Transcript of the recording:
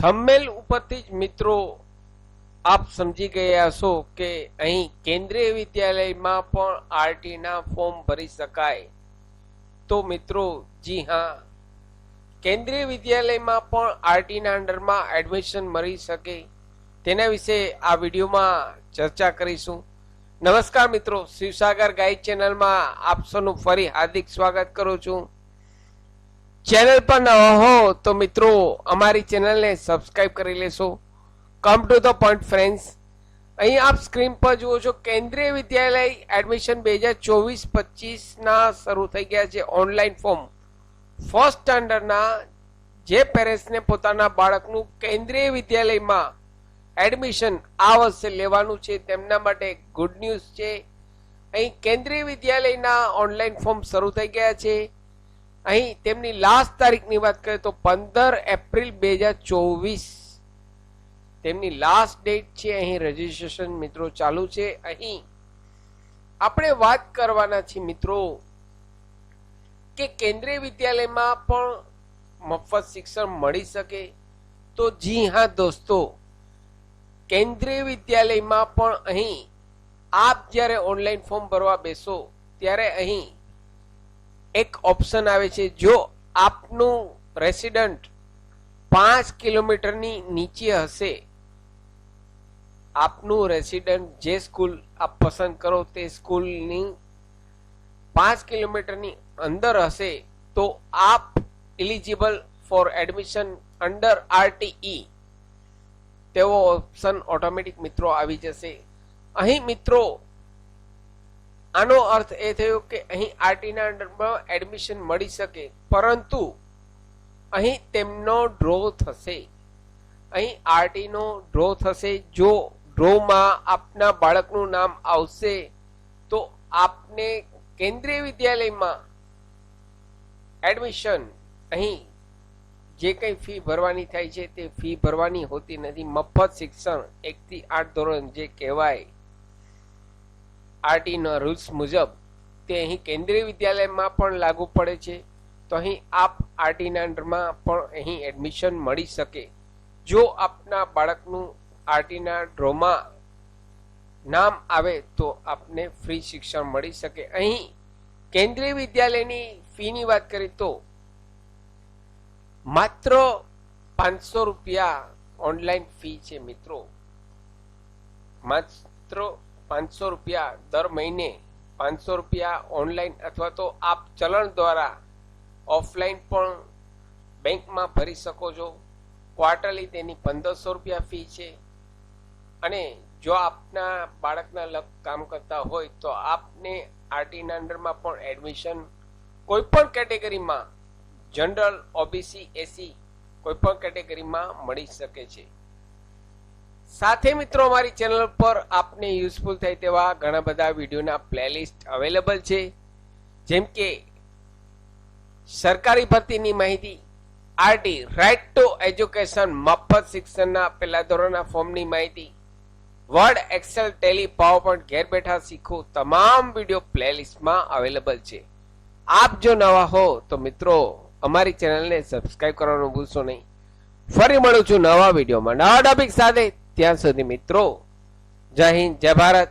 Thumbnail ઉપરથી જ મિત્રો આપ સમજી ગયા હશો કે અહીં કેન્દ્રીય વિદ્યાલયમાં પણ આરટીના ફોર્મ ભરી શકાય. તો મિત્રો જી હા, કેન્દ્રીય વિદ્યાલયમાં પણ આરટીના અંડરમાં એડમિશન મળી શકે તેના વિશે આ વિડીયોમાં ચર્ચા કરીશું. નમસ્કાર મિત્રો, શિવસાગર ગાઈડ ચેનલમાં આપ સૌનું ફરી હાર્દિક સ્વાગત કરું છું. ચેનલ પર નવા હો તો મિત્રો અમારી ચેનલને સબસ્ક્રાઇબ કરી લેશો. Come to the point friends, અહીં આપ સ્ક્રીન પર જુઓ છો કેન્દ્રીય વિદ્યાલય એડમિશન 2024-25 શરૂ થઈ ગયા છે ઓનલાઈન ફોર્મ. ફર્સ્ટ સ્ટાન્ડર્ડના જે પેરેન્ટ્સને પોતાના બાળકનું કેન્દ્રીય વિદ્યાલયમાં એડમિશન આ વર્ષે લેવાનું છે તેમના માટે ગુડ ન્યૂઝ છે. અહીં કેન્દ્રીય વિદ્યાલયના ઓનલાઈન ફોર્મ શરૂ થઈ ગયા છે. અહીં તેમની લાસ્ટ તારીખની વાત કરીએ તો 15 એપ્રિલ 2024 તેમની લાસ્ટ ડેટ છે. અહીં રજીસ્ટ્રેશન મિત્રો ચાલુ છે. અહીં આપણે વાત કરવાના છીએ મિત્રો કે કેન્દ્રીય વિદ્યાલયમાં પણ મફત શિક્ષણ મળી શકે. તો જી હા દોસ્તો, કેન્દ્રીય વિદ્યાલયમાં પણ અહીં આપ જ્યારે ઓનલાઈન ફોર્મ ભરવા બેસો ત્યારે અહીં એક ઓપ્શન આવે છે, જો આપનું રેસિડન્ટ 5 કિલોમીટરની નીચે હશે, આપનું રેસિડન્ટ જે સ્કૂલ આપ પસંદ કરો તે સ્કૂલની 5 કિલોમીટરની અંદર હશે તો આપ eligible four admission under RTE તેવો ઓપ્શન ઓટોમેટિક મિત્રો આવી જશે. અહીં મિત્રો આનો અર્થ એ થયો કે અહીં આરટીના અંડરમાં એડમિશન મળી શકે, પરંતુ અહીં તેમનો ડ્રો થશે. અહીં આરટીનો ડ્રો થશે. જો ડ્રોમાં આપના બાળકનું નામ આવશે તો આપને કેન્દ્રીય વિદ્યાલયમાં એડમિશન અહીં જે કંઈ ફી ભરવાની થાય છે તે ફી ભરવાની હોતી નથી. મફત શિક્ષણ 1 થી 8 ધોરણ જે કહેવાય આરટીના રૂલ્સ મુજબ તે અહીં કેન્દ્રીય વિદ્યાલયમાં પણ લાગુ પડે છે. તો અહીં આપ આરટીના અંડરમાં પણ અહીં એડમિશન મળી શકે. જો આપના બાળકનું આરટીના ડ્રોમાં નામ આવે તો આપને ફ્રી શિક્ષણ મળી શકે. અહીં કેન્દ્રીય વિદ્યાલયની ફીની વાત કરીએ તો માત્ર 500 રૂપિયા ઓનલાઈન ફી છે મિત્રો. માત્ર 500 રૂપિયા દર મહિને 500 રૂપિયા ઓનલાઈન અથવા તો આપ ચલણ દ્વારા ઓફલાઈન પણ બેંકમાં ભરી શકો છો. ક્વાર્ટરલી તેની 1500 રૂપિયા ફી છે. અને જો આપના બાળકના લગ કામ કરતા હોય તો આપને આરટીના અંડરમાં પણ એડમિશન કોઈ પણ કેટેગરીમાં, જનરલ, ઓબીસી, એસી કોઈ પણ કેટેગરીમાં મળી શકે છે. સાથે મિત્રો અમારી ચેનલ પર આપને યુઝફુલ થાય તેવા ઘણા બધા વિડીયોના પ્લેલિસ્ટ અવેલેબલ છે, જેમ કે સરકારી ભરતીની માહિતી, આરટી રાઇટ ટુ એજ્યુકેશન મફત શિક્ષણના પહેલા ધોરણના ફોર્મની માહિતી, વર્ડ, એક્સેલ, ટેલી, પાવરપોઈન્ટ ઘેર બેઠા શીખો તમામ વિડીયો પ્લેલિસ્ટમાં અવેલેબલ છે. આપ જો નવા હો તો મિત્રો અમારી ચેનલને સબસ્ક્રાઇબ કરવાનું ભૂલશો નહીં. ફરી મળું છું નવા વિડીયોમાં નવા ટોપિક સાથે. ત્યાં સુધી મિત્રો જય હિન્દ, જય ભારત.